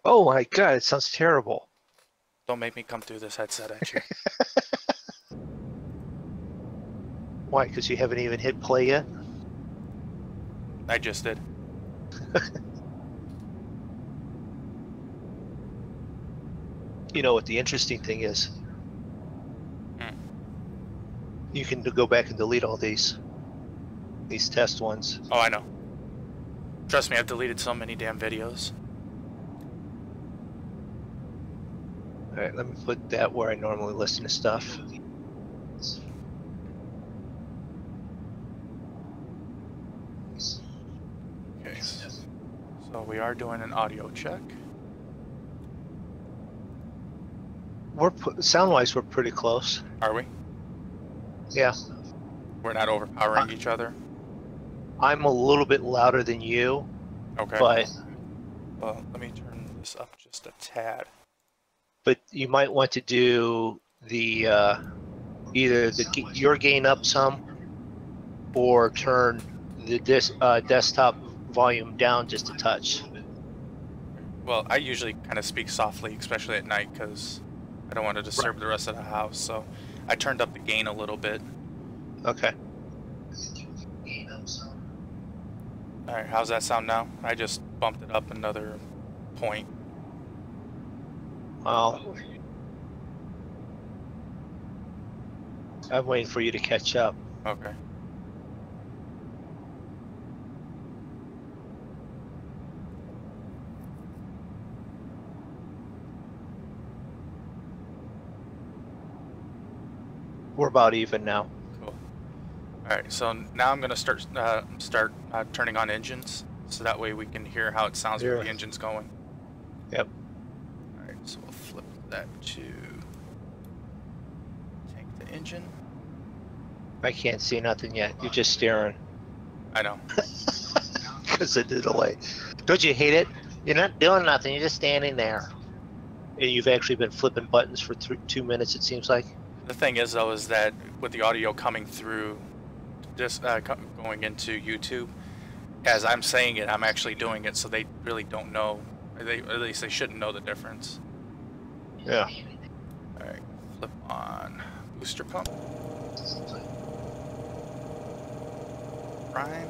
Oh my god, it sounds terrible. Don't make me come through this headset at you. Why? Because you haven't even hit play yet? I just did. You know what the interesting thing is? You can go back and delete all these test ones. Oh, I know. Trust me, I've deleted so many damn videos. Alright, let me put that where I normally listen to stuff. Okay, so we are doing an audio check. Sound-wise, we're pretty close. Are we? Yeah. We're not overpowering each other? I'm a little bit louder than you. Okay. But... Well, let me turn this up just a tad. But you might want to do the either your gain up some, or turn the desktop volume down just a touch. Well, I usually kind of speak softly, especially at night, because I don't want to disturb the rest of the house. So I turned up the gain a little bit. Okay. All right, how's that sound now? I just bumped it up another point. Well, I'm waiting for you to catch up. Okay. We're about even now. Cool. All right, so now I'm gonna start turning on engines, so that way we can hear how it sounds when the engine's going. Yep. All right, so we'll flip that to tank the engine. I can't see nothing yet. You're just staring. I know. Because of the delay. Don't you hate it? You're not doing nothing. You're just standing there. And you've actually been flipping buttons for 2 minutes, it seems like. The thing is, though, is that with the audio coming through, just going into YouTube, as I'm saying it, I'm actually doing it, so they really don't know. At least they shouldn't know the difference. Yeah. All right, flip on booster pump. Prime.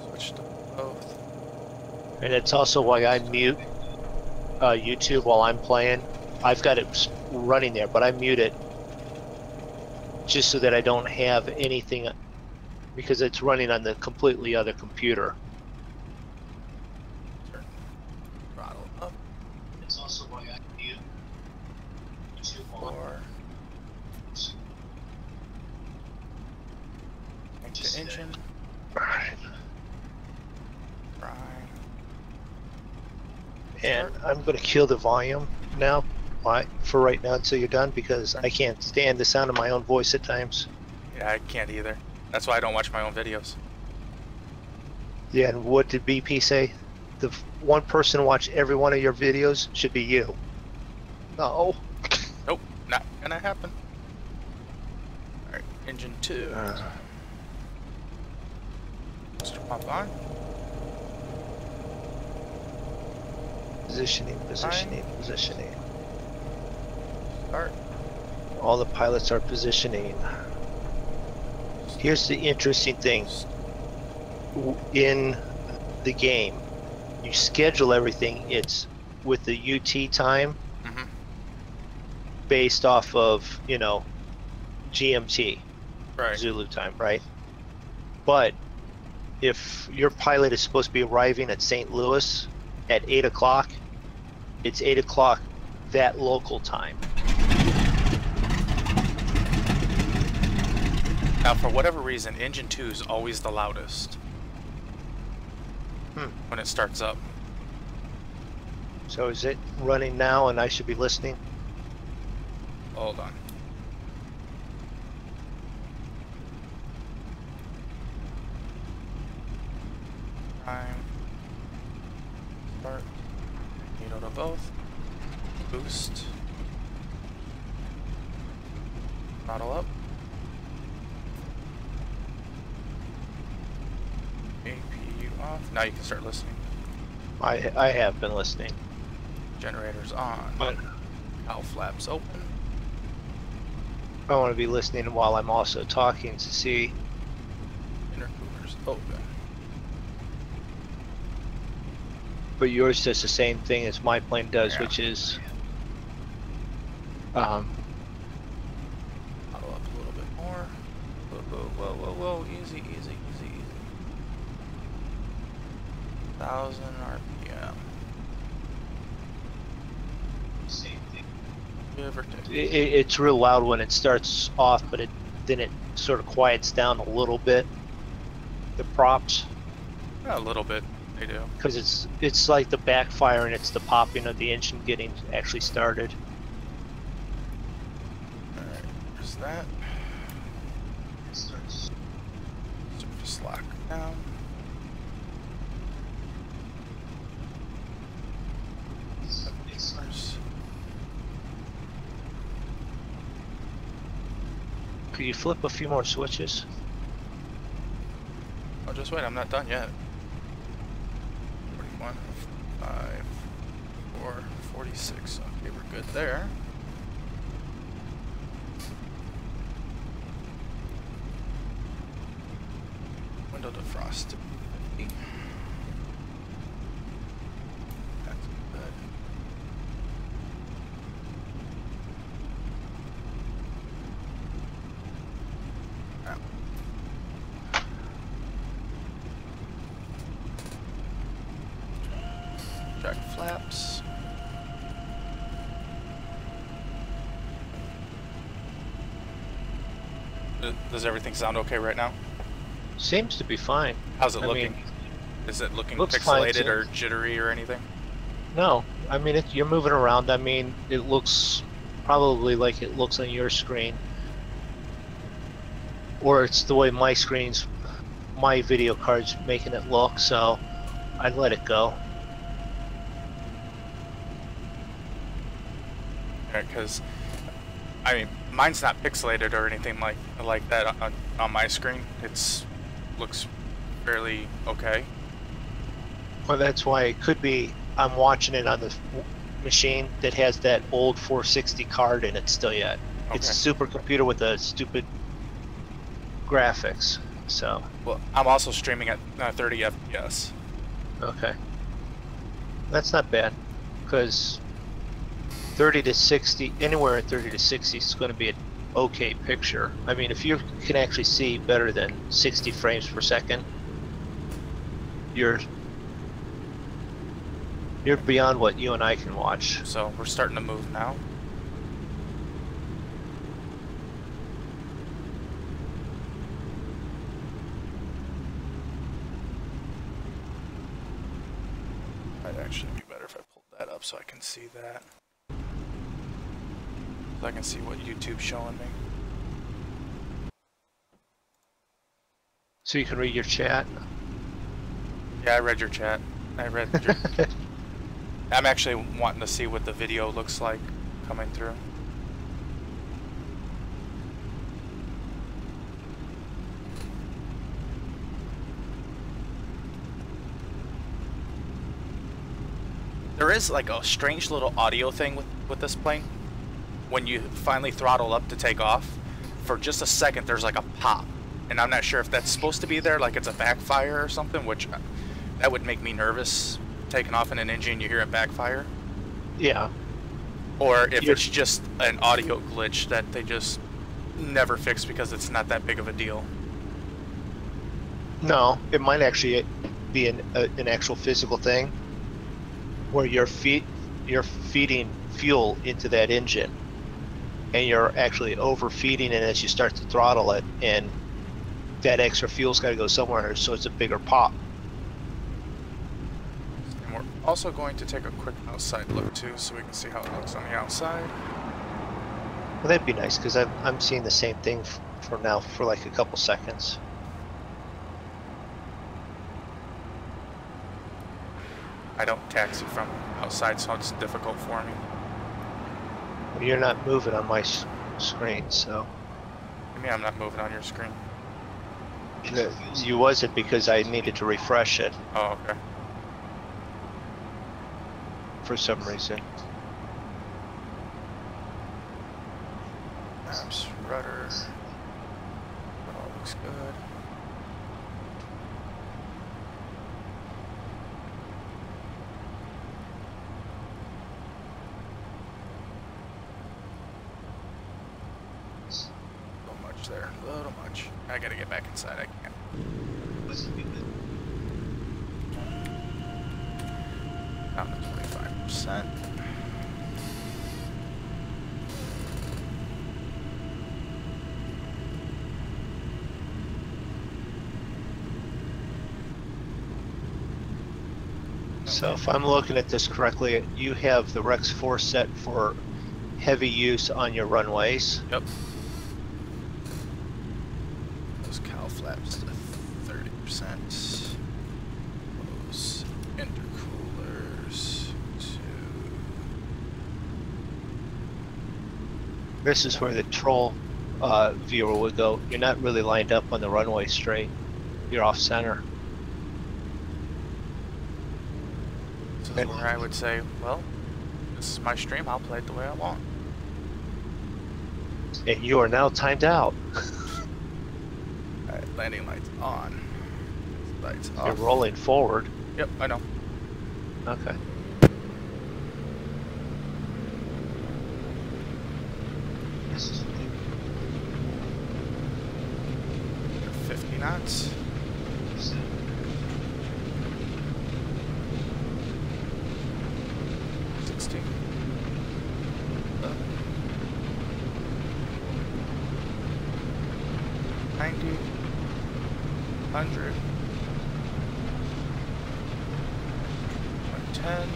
Switch to both. And it's also why I mute YouTube while I'm playing. I've got it running there, but I mute it just so that I don't have anything, because it's running on the completely other computer. Turn throttle up. It's also why I mute YouTube while tank the engine. Right. Prime. And I'm going to kill the volume now. For right now until you're done, because I can't stand the sound of my own voice at times. Yeah, I can't either. That's why I don't watch my own videos. Yeah, and what did BP say? The one person to watch every one of your videos should be you. No. Nope, not gonna happen. Alright, engine 2. Booster pump on. Positioning, positioning, positioning. Start. All the pilots are positioning. Here's the interesting thing. In the game, you schedule everything. It's with the UT time, based off of, you know, GMT, right. Zulu time, right? But if your pilot is supposed to be arriving at St. Louis at 8 o'clock, it's 8 o'clock that local time. Now, for whatever reason, engine 2 is always the loudest when it starts up. So is it running now and I should be listening? Hold on. Prime. Start. Needle to both. Boost. Throttle up. APU off. Now you can start listening. I have been listening. Generators on. But Cowl flaps open. I want to be listening while I'm also talking to see. Intercoolers open. But yours does the same thing as my plane does, Yeah. which is Throttle up a little bit more. Whoa. Easy. 1,000 RPM. Give or take. it's real loud when it starts off, but then it sort of quiets down a little bit. The props, A little bit, they do. because it's like the backfire and it's the popping of the engine getting actually started. Alright, there's that. Surface lock down. Could you flip a few more switches? Oh, just wait, I'm not done yet. 41, 5, 4, 46. Okay, we're good there. Window defrost. 50. That's good. Jack flaps. Does everything sound okay right now? Seems to be fine. How's it I looking? mean, Is it looking looks fine, pixelated too. or jittery or anything? No, I mean you're moving around. I mean, it looks probably like it looks on your screen, or it's the way my video card's making it look. So I'd let it go. Because, I mean, mine's not pixelated or anything like that on my screen. It's looks fairly okay. Well, that's why it could be. I'm watching it on the machine that has that old 460 card in it still yet. Okay. It's a supercomputer with a stupid graphics. So Well, I'm also streaming at 30 FPS. okay, that's not bad, because 30 to 60, anywhere in 30 to 60 is going to be an okay picture. I mean, if you can actually see better than 60 frames per second, you're beyond what you and I can watch. So we're starting to move now. Might actually be better if I pulled that up so I can see that. So I can see what YouTube's showing me. So you can read your chat. Yeah, I read your chat. I read your... I'm actually wanting to see what the video looks like coming through. There is like a strange little audio thing with this plane. When you finally throttle up to take off, for just a second there's like a pop. And I'm not sure if that's supposed to be there, like it's a backfire or something, which that would make me nervous. Taking off in an engine, you hear it backfire. Yeah. Or if it's just an audio glitch that they just never fix because it's not that big of a deal. No, it might actually be an actual physical thing where you're feeding fuel into that engine, and you're actually overfeeding it as you start to throttle it, and that extra fuel's got to go somewhere, so it's a bigger pop. And we're also going to take a quick outside look too, so we can see how it looks on the outside. Well, that'd be nice, because I'm seeing the same thing for now for like a couple seconds. I don't taxi from outside, so it's difficult for me. You're not moving on my screen, so. I mean, I'm not moving on your screen. You wasn't, because I needed to refresh it. Oh, okay. for some reason. Maps, rudder. That all looks good. A little much there. A little much. I gotta get back inside. I can't. Down to 25%. So if I'm looking at this correctly, you have the Rex 4 set for heavy use on your runways. Yep. Those cow flaps to 30%. Those intercoolers to... This is where the troll viewer would go. You're not really lined up on the runway straight. You're off center. This is where I would say, well, this is my stream, I'll play it the way I want. And you are now timed out. Alright, landing lights on. Lights off. You're rolling forward. Yep, I know. Okay. This is 50 knots. 60. 90. 100. 110.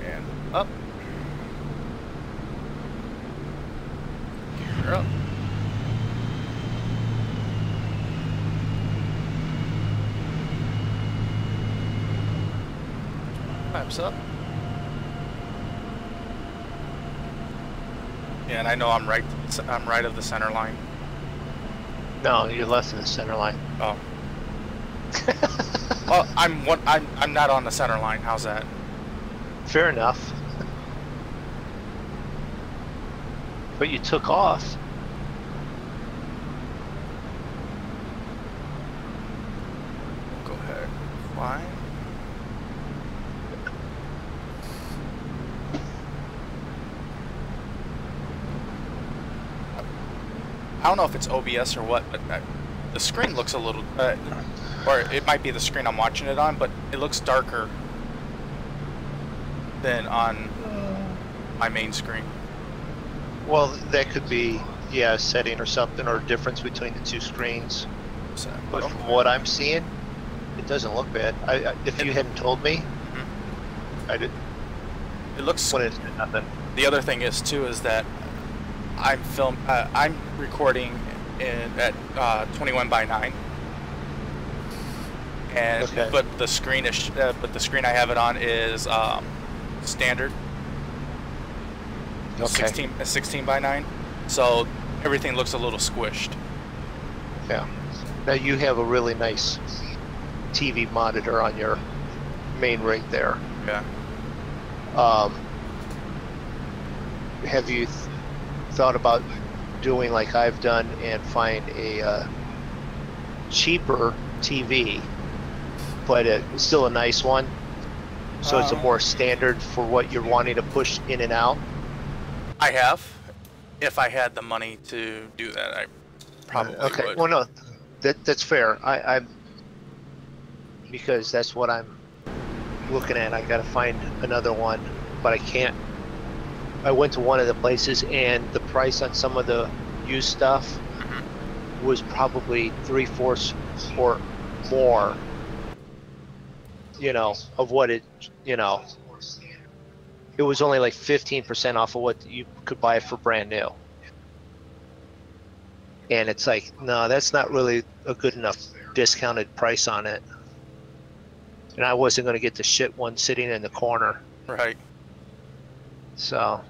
And up. Gear up. Maps up. Yeah, and I know I'm right of the center line. No, you're left of the center line. Oh. Well, I'm not on the center line. How's that? Fair enough. But you took off. Go ahead. Fly. I don't know if it's OBS or what, but the screen looks a little, or it might be the screen I'm watching it on, but it looks darker than on my main screen. Well, that could be, yeah, a setting or something, or a difference between the two screens. So, But from what I'm seeing, it doesn't look bad. If you hadn't told me, I did. It looks. When it's nothing. The other thing is too is that I'm recording at 21:9, and Okay. but the screen is the screen I have it on is standard. Okay. 16:9, so everything looks a little squished. Yeah. Now you have a really nice TV monitor on your main rig there. Yeah. Have you thought about doing like I've done and find a cheaper TV, but it's still a nice one, so it's a more standard for what you're wanting to push in and out? I have. If I had the money to do that, I probably Okay. would. Well, no, that's fair. I'm because that's what I'm looking at. I got to find another one, but I can't. I went to one of the places, and the price on some of the used stuff was probably 3/4 or more. You know, of what it. You know, it was only like 15% off of what you could buy for brand new. And it's like, no, that's not really a good enough discounted price on it. And I wasn't going to get the shit one sitting in the corner. Right. So.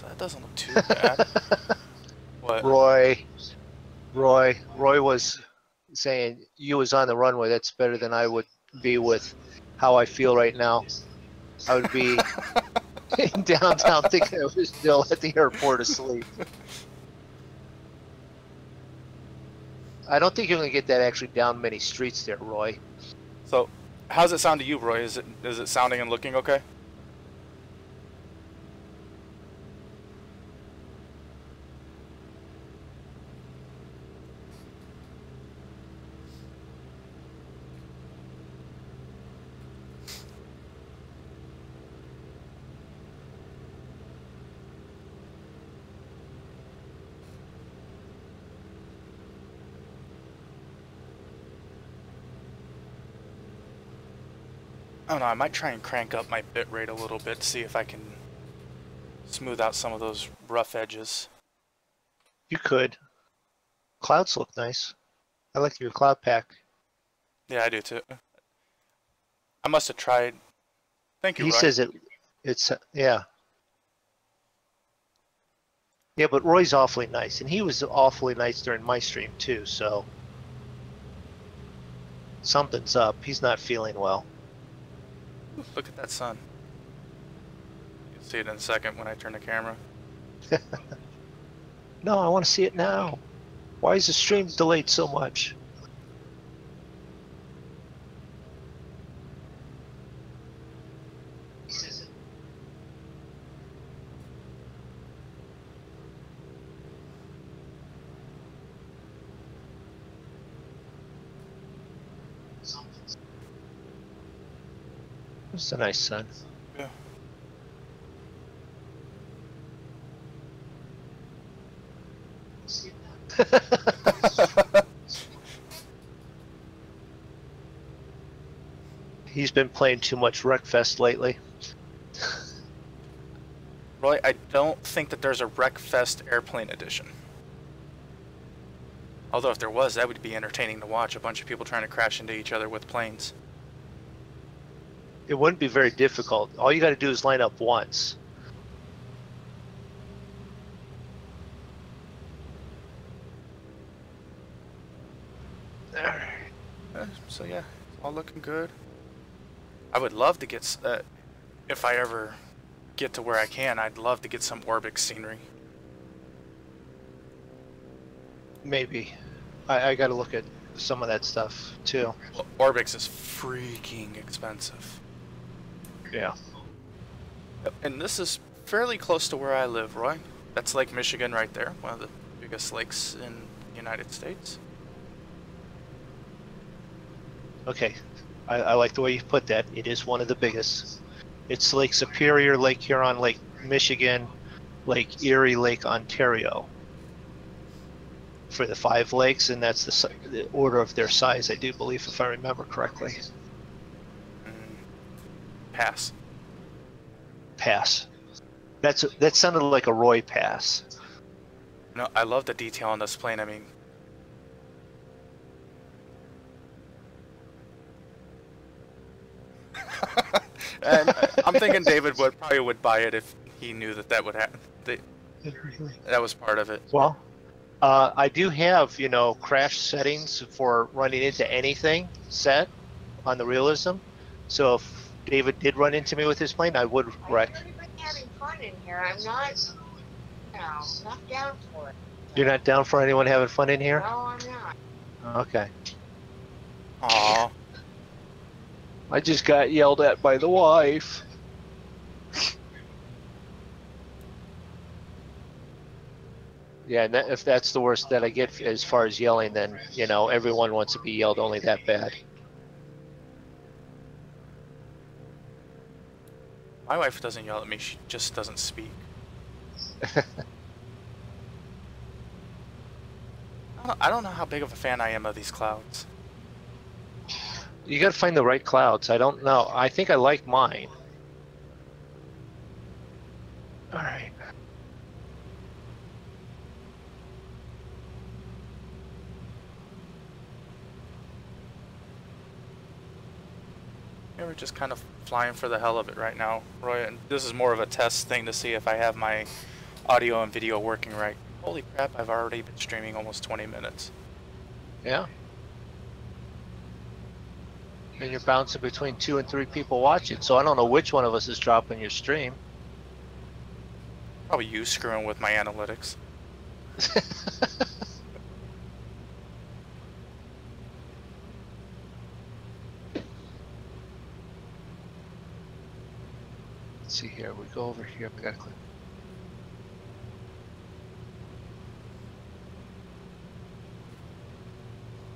That doesn't look too bad. What? Roy was saying you was on the runway. That's better than I would be with how I feel right now. I would be in downtown thinking I was still at the airport asleep. I don't think you're going to get that actually down many streets there, Roy. So, how's it sound to you, Roy? Is it sounding and looking okay? I don't know, I might try and crank up my bitrate a little bit to see if I can smooth out some of those rough edges. You could. Clouds look nice. I like your cloud pack. Yeah, I do too. I must have tried. Thank you, He Roy. says it's yeah. Yeah, but Roy's awfully nice, and he was awfully nice during my stream too, so something's up. He's not feeling well. Look at that sun. You'll see it in a second when I turn the camera. No, I want to see it now. Why is the stream delayed so much? It's a nice sun. Yeah. He's been playing too much Wreckfest lately. Roy, I don't think that there's a Wreckfest Airplane Edition. Although if there was, that would be entertaining to watch. A bunch of people trying to crash into each other with planes. It wouldn't be very difficult. All you got to do is line up once. So yeah, it's all looking good. I would love to get, if I ever get to where I can, I'd love to get some Orbix scenery. Maybe. I got to look at some of that stuff too. Well, Orbix is freaking expensive. Yeah. And this is fairly close to where I live, Roy. That's Lake Michigan right there, one of the biggest lakes in the United States. Okay. I like the way you put that. It is one of the biggest. It's Lake Superior, Lake Huron, Lake Michigan, Lake Erie, Lake Ontario. For the 5 lakes, and that's the order of their size, I do believe, if I remember correctly. Pass. Pass. That sounded like a Roy pass. No, I love the detail on this plane. I mean, and I'm thinking David probably would buy it if he knew that would happen. That was part of it. Well, I do have, crash settings for running into anything set on the realism. So if David did run into me with his plane, I would wreck. Everybody's having fun in here. I'm not, not down for it. You're not down for anyone having fun in here? No, I'm not. Okay. Aww. I just got yelled at by the wife. Yeah, and if that's the worst that I get as far as yelling, then, everyone wants to be yelled only that bad. My wife doesn't yell at me, she just doesn't speak. I don't know how big of a fan I am of these clouds. You gotta find the right clouds. I don't know. I think I like mine. Alright. Yeah, we're just kind of flying for the hell of it right now, Roy. And this is more of a test thing to see if I have my audio and video working right. Holy crap, I've already been streaming almost 20 minutes. Yeah. And you're bouncing between 2 and 3 people watching, so I don't know which one of us is dropping your stream. Probably you screwing with my analytics. Let's see here. We go over here. We gotta click.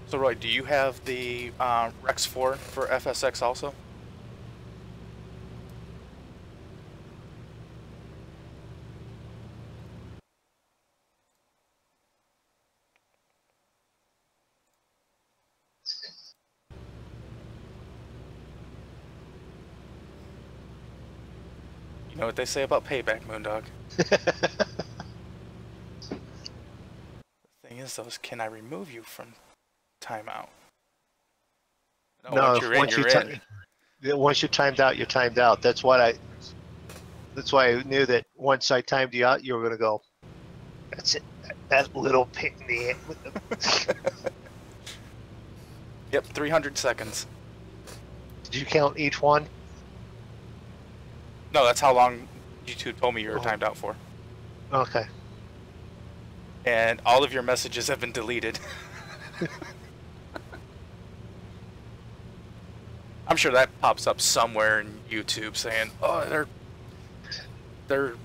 So Roy, do you have the Rex 4 for FSX also? You know what they say about payback, Moondog? The thing is, though, is can I remove you from timeout? No, once you're in, you're in. Once you're timed out, you're timed out. That's why I knew that once I timed you out, you were gonna go. That's it. That little pin in the end with the. Yep, 300 seconds. Did you count each one? No, that's how long YouTube told me you were timed out for. Okay. And all of your messages have been deleted. I'm sure that pops up somewhere in YouTube saying, "Oh, they're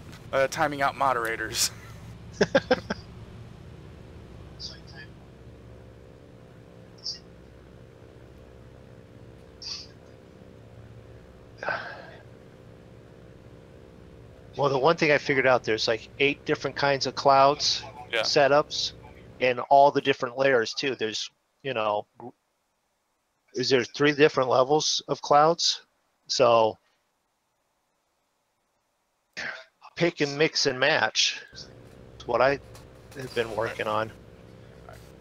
timing out moderators." Well, the one thing I figured out, there's like 8 different kinds of clouds setups, and all the different layers too. There's, is there 3 different levels of clouds? So pick and mix and match. That's what I have been working on.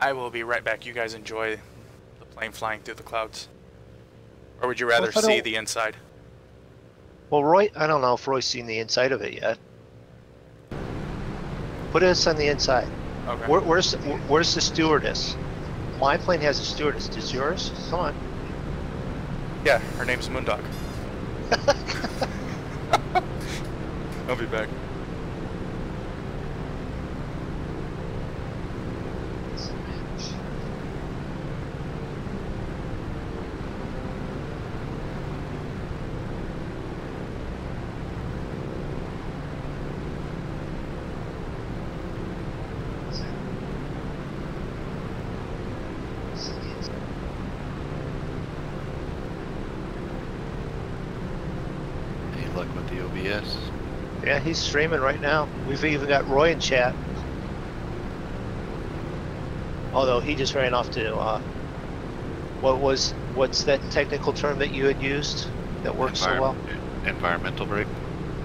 I will be right back. You guys enjoy the plane flying through the clouds. Or would you rather see the inside? Well, Roy, I don't know if Roy's seen the inside of it yet. Put us on the inside. Okay. Where's the stewardess? My plane has a stewardess. Does yours? Come on. Yeah, her name's Moondog. I'll be back. Yeah, he's streaming right now. We've even got Roy in chat. Although he just ran off to, what's that technical term that you had used that works so well? Environmental break?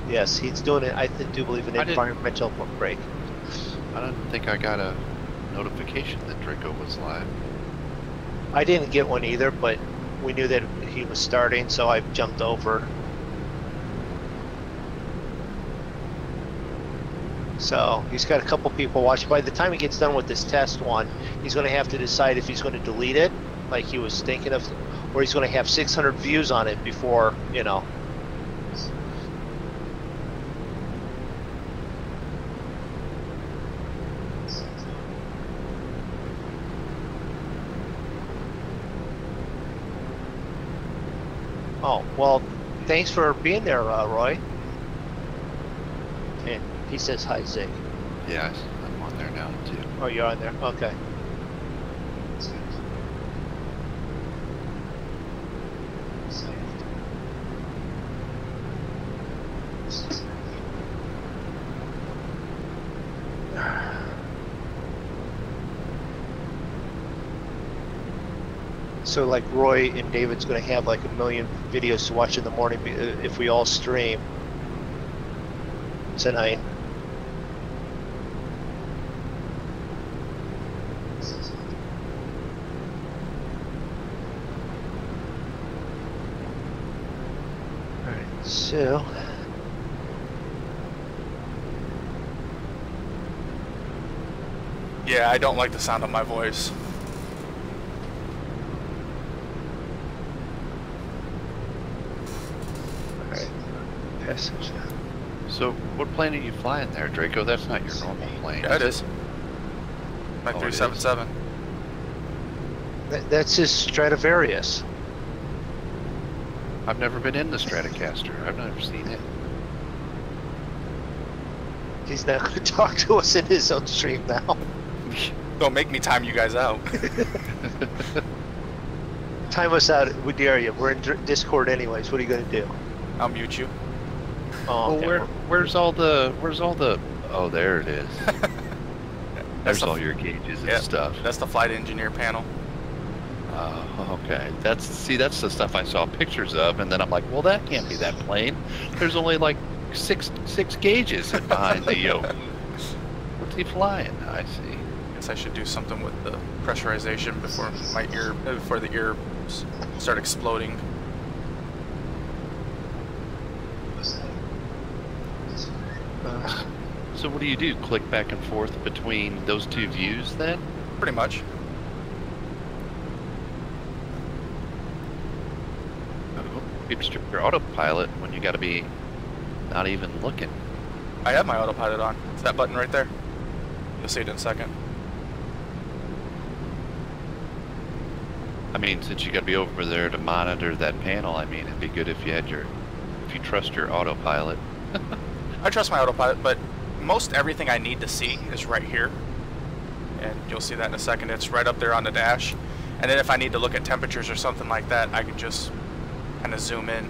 Yes, he's doing it, I do believe, an environmental break. I don't think I got a notification that Drako was live. I didn't get one either, but we knew that he was starting, so I jumped over. So he's got a couple people watching. By the time he gets done with this test one, he's going to have to decide if he's going to delete it, like he was thinking of, or he's going to have 600 views on it before, Oh, well, thanks for being there, Roy. And he says hi, Zig. Yes, I'm on there now, too. Oh, you're on there? Okay. So like Roy and David's going to have like 1 million videos to watch in the morning if we all stream tonight. Alright, so Yeah, I don't like the sound of my voice. Alright. Passage. So, what plane are you flying there, Draco? That's not your normal plane. Yeah, it is. My Oh, it is? 377. That's his Stradivarius. I've never been in the Stratocaster. I've never seen it. He's not going to talk to us in his own stream now. Don't make me time you guys out. Time us out. We dare you. We're in Discord anyways. What are you going to do? I'll mute you. Oh, okay. Well, where's all the? Oh, there it is. There's all your gauges and stuff. That's the flight engineer panel. Okay. That's the stuff I saw pictures of, and then I'm like, well, that can't be that plane. There's only like six gauges behind the yoke. What's he flying? I see. Guess I should do something with the pressurization before the ears start exploding. So what do you do? Click back and forth between those two views then? Pretty much. It's your autopilot when you got to be not even looking. I have my autopilot on. It's that button right there. You'll see it in a second. I mean, since you got to be over there to monitor that panel, I mean, it'd be good if you trust your autopilot. I trust my autopilot, but most everything I need to see is right here. And you'll see that in a second. It's right up there on the dash. And then if I need to look at temperatures or something like that, I can just kind of zoom in,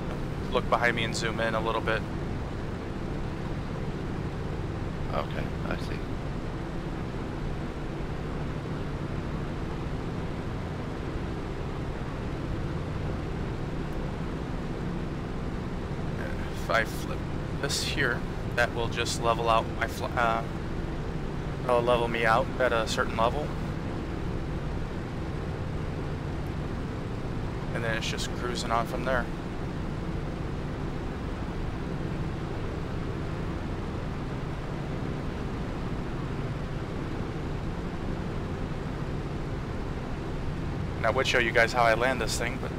look behind me and zoom in a little bit. Okay, I see. If I flip this here, that will just level out my it'll level me out at a certain level. And then it's just cruising on from there. And I would show you guys how I land this thing, but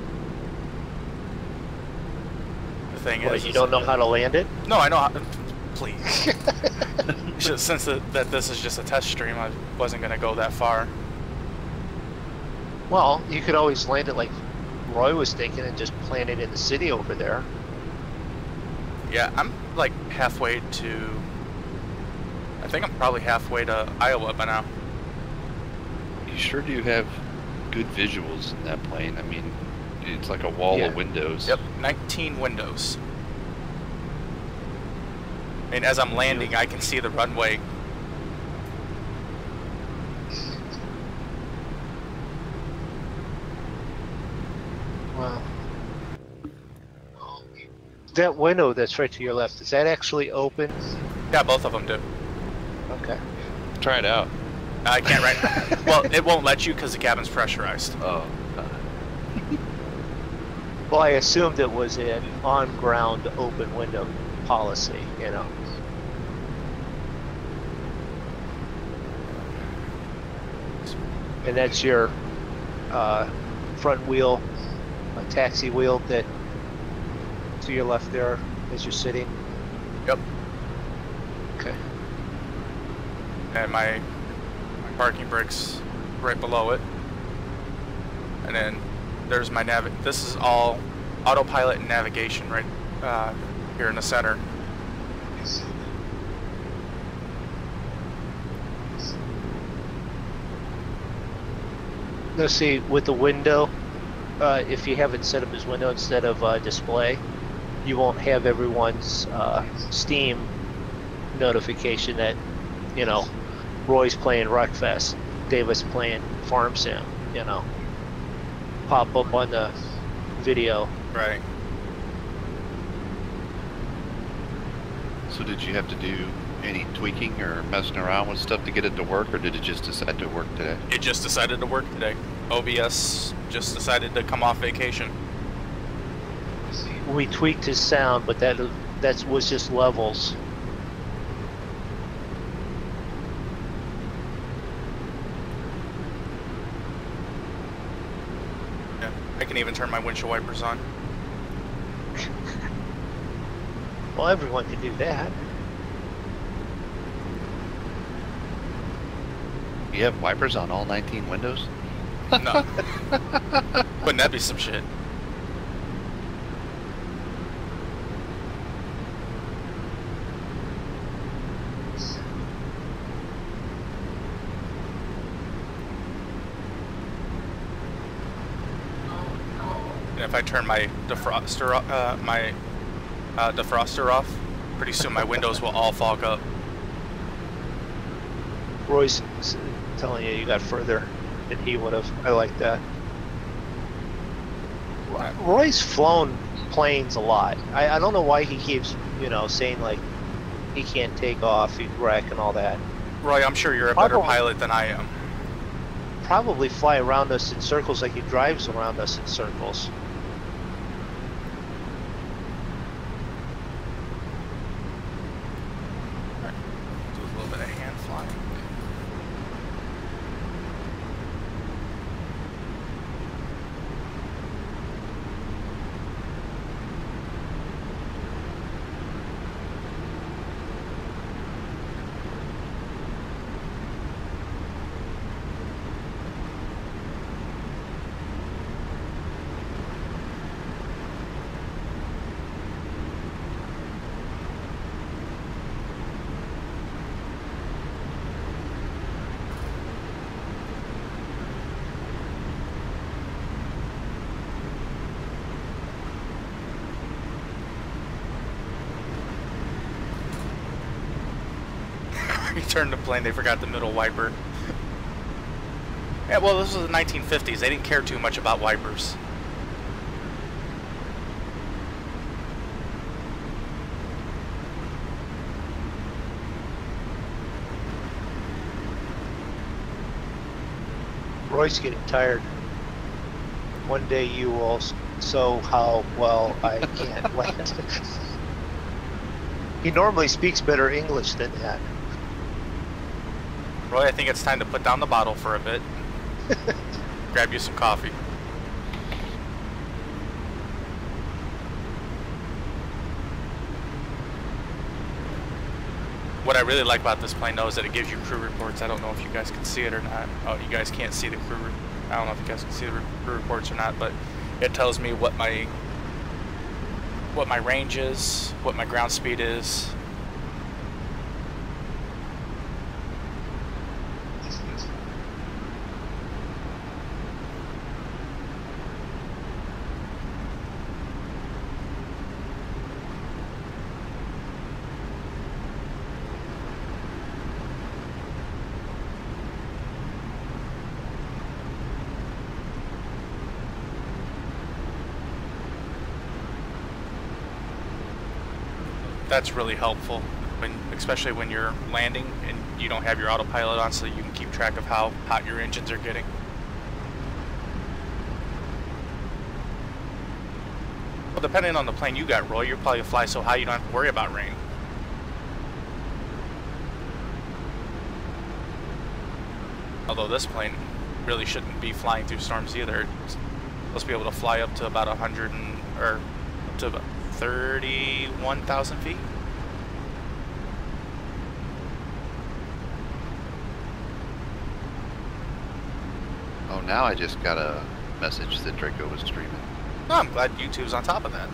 the thing is... You don't know how to land it? No, I know how... Please. Since that this is just a test stream, I wasn't going to go that far. Well, you could always land it like Roy was thinking and just plant it in the city over there. Yeah, I'm like halfway to... I think I'm probably halfway to Iowa by now. You sure do have good visuals in that plane. I mean, it's like a wall of windows. Yep, 19 windows. And as I'm landing, I can see the runway. Wow. That window that's right to your left, is that actually open? Yeah, both of them do. Okay. Try it out. I can't right. Well, it won't let you because the cabin's pressurized. Oh. Well, I assumed it was an on-ground open window policy, you know. And that's your front wheel, taxi wheel that to your left there as you're sitting. Yep. Okay. And my parking brake's right below it. And then there's my this is all autopilot and navigation right here in the center. Now see, with the window, if you have it set up as window instead of display, you won't have everyone's Steam notification that, you know, Roy's playing Rockfest, Davis playing Farm Sim, you know, pop up on the video. Right. So did you have to do any tweaking or messing around with stuff to get it to work, or did it just decide to work today? It just decided to work today. OBS just decided to come off vacation. We tweaked his sound, but that was just levels. can even turn my windshield wipers on. Well, everyone can do that. You have wipers on all 19 windows? No. Wouldn't that be some shit? And if I turn my defroster off, pretty soon my windows will all fog up. Roy's telling you got further than he would have. I like that. Roy's flown planes a lot. I don't know why he keeps, you know, saying like he can't take off, he'd wreck and all that. Roy, I'm sure you're a better pilot than I am. Probably fly around us in circles like he drives around us in circles. Do a little bit of hand flying. He turned the plane, they forgot the middle wiper. Yeah, well, this was the 1950s. They didn't care too much about wipers. Roy's getting tired. One day you will show how well I can't land. He normally speaks better English than that. Roy, I think it's time to put down the bottle for a bit. Grab you some coffee. What I really like about this plane though is that it gives you crew reports. I don't know if you guys can see it or not. Oh, you guys can't see the crew. I don't know if you guys can see the crew reports or not, but it tells me what my range is, what my ground speed is. That's really helpful, especially when you're landing and you don't have your autopilot on, so you can keep track of how hot your engines are getting. Well, depending on the plane you got, Roy, you'll probably fly so high you don't have to worry about rain. Although this plane really shouldn't be flying through storms either. It's supposed to be able to fly up to about 100 or up to about 31,000 feet. Oh, now I just got a message that Draco was streaming. Oh, I'm glad YouTube's on top of that.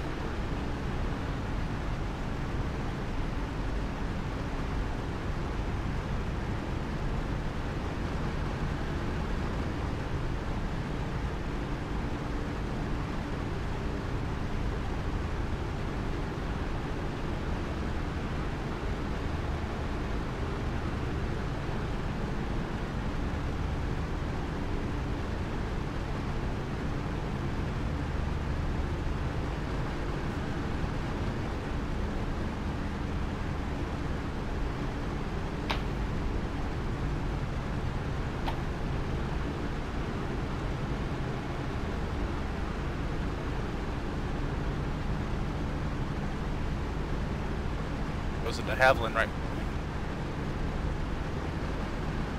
Goes into Haviland, right?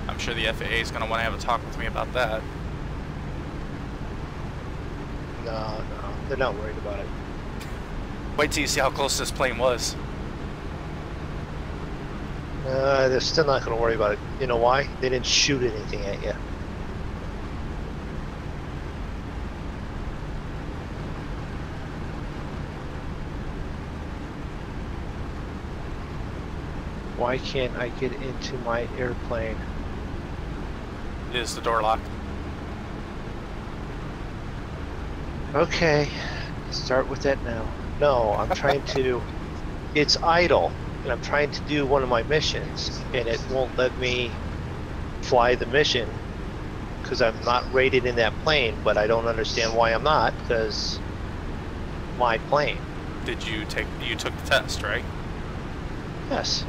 I'm sure the FAA is going to want to have a talk with me about that. No, they're not worried about it. Wait till you see how close this plane was. They're still not going to worry about it. You know why? They didn't shoot anything at you. Why can't I get into my airplane? Is the door locked? Okay, start with that now. No, I'm trying to. It's idle, and I'm trying to do one of my missions, and it won't let me fly the mission because I'm not rated in that plane. But I don't understand why I'm not, because my plane. Did you take? You took the test, right? Yes.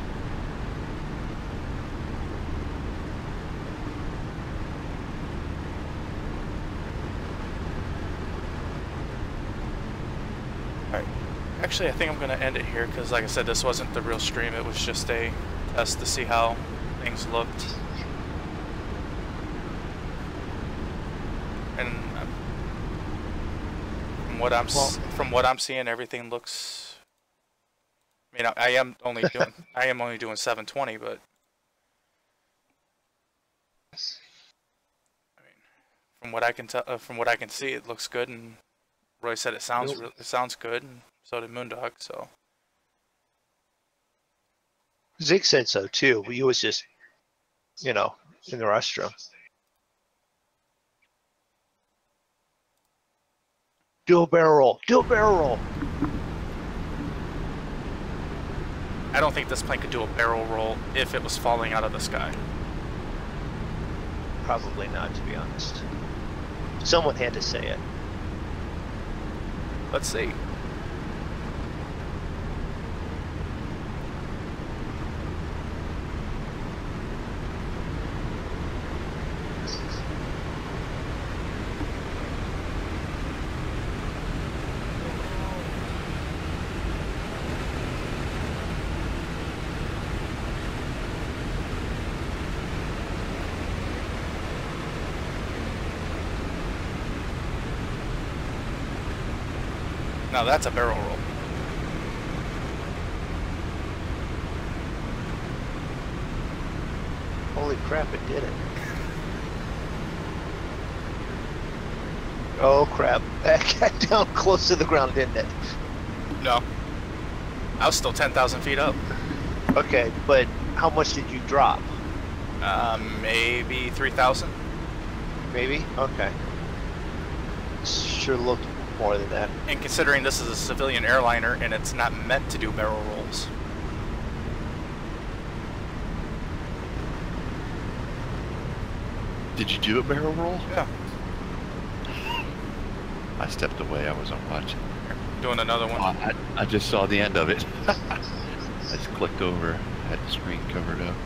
Actually, I think I'm going to end it here because, like I said, this wasn't the real stream. It was just a test to see how things looked. And from what I'm seeing, everything looks. I mean, I am only doing 720, but I mean, from what I can tell, from what I can see, it looks good. And Roy said it sounds good. And so did Moondog, so. Zig said so too, but he was just, in the restroom. Do a barrel roll. Do a barrel roll. I don't think this plane could do a barrel roll if it was falling out of the sky. Probably not, to be honest. Someone had to say it. Let's see. Now that's a barrel roll. Holy crap, it did it. Oh crap, that got down close to the ground, didn't it? No. I was still 10,000 feet up. Okay, but how much did you drop? Maybe 3,000. Maybe? Okay. Sure looked more than that. And considering this is a civilian airliner and it's not meant to do barrel rolls. Did you do a barrel roll? Yeah. I stepped away. I wasn't watching. Doing another one. Oh, I just saw the end of it. I just clicked over. Had the screen covered up.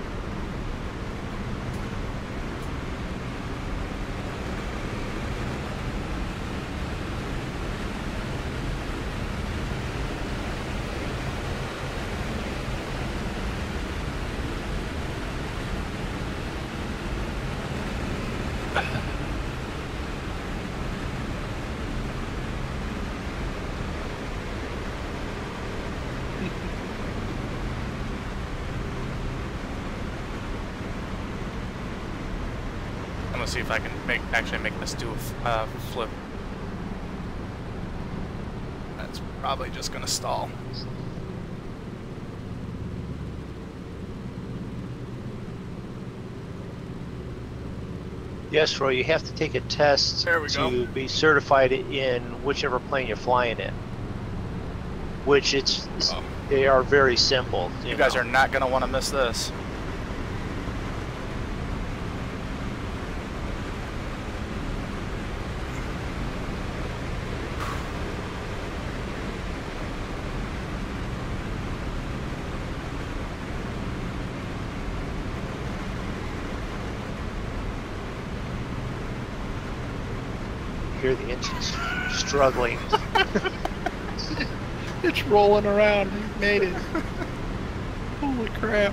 I'm gonna see if I can actually make this do a flip. That's probably just gonna stall. Yes, Roy, you have to take a test to be certified in whichever plane you're flying in. Which they are very simple. You guys are not gonna want to miss this. Hear the engines struggling. It's rolling around. We made it. Holy crap.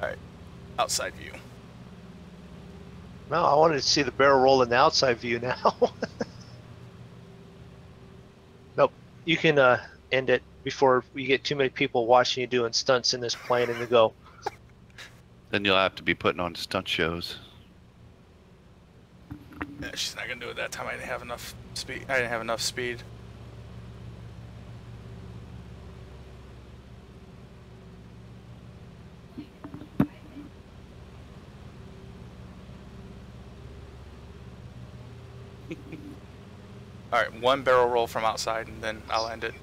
Alright, outside view. No, I wanted to see the barrel roll in the outside view now. Nope. You can end it before we get too many people watching you doing stunts in this plane and to go. Then you'll have to be putting on stunt shows. Yeah, she's not gonna do it that time. I didn't have enough speed. I didn't have enough speed. Alright, one barrel roll from outside and then I'll end it.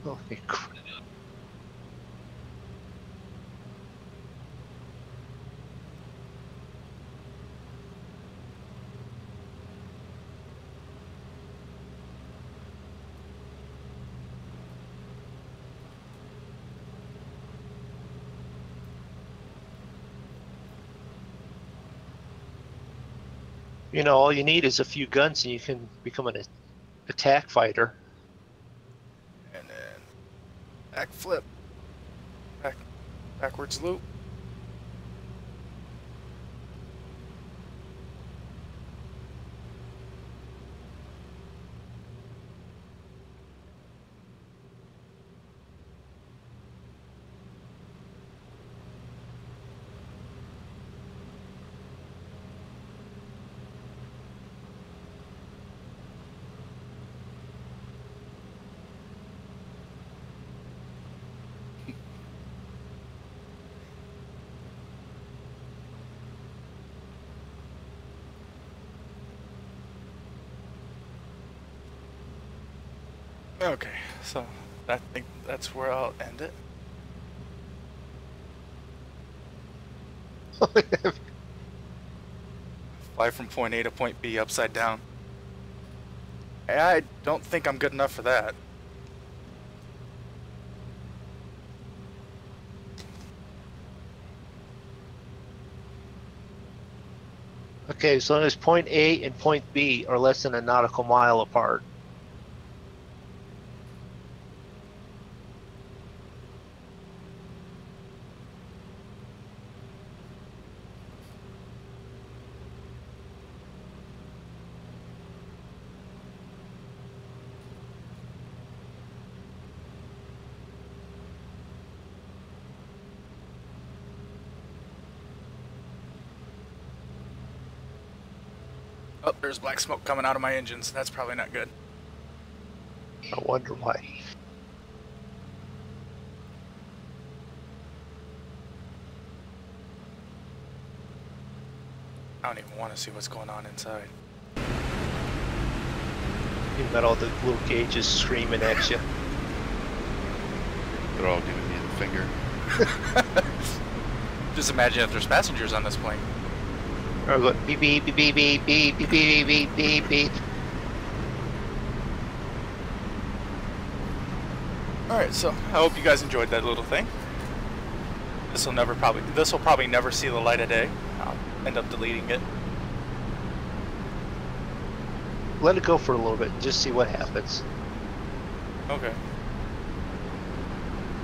Holy crap. You know, all you need is a few guns and you can become an attack fighter. And then back flip. Backwards loop. Okay, so I think that's where I'll end it. Fly from point A to point B upside down. I don't think I'm good enough for that. Okay, as long as point A and point B are less than a nautical mile apart. Oh, there's black smoke coming out of my engines. That's probably not good. I wonder why. I don't even want to see what's going on inside. You've got all the little gauges screaming at you. They're all giving me the finger. Just imagine if there's passengers on this plane. Or go beep beep beep beep beep beep beep beep beep beep beep. Alright, so I hope you guys enjoyed that little thing. This will probably never see the light of day. I'll end up deleting it. Let it go for a little bit and just see what happens. Okay.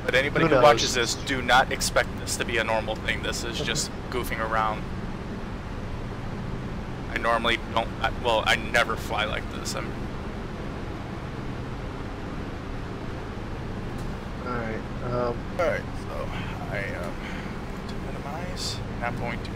But anybody who knows? watches this, do not expect this to be a normal thing. This is just goofing around. I normally don't, well, I never fly like this. Alright, Alright, so I to minimize, and I'm going to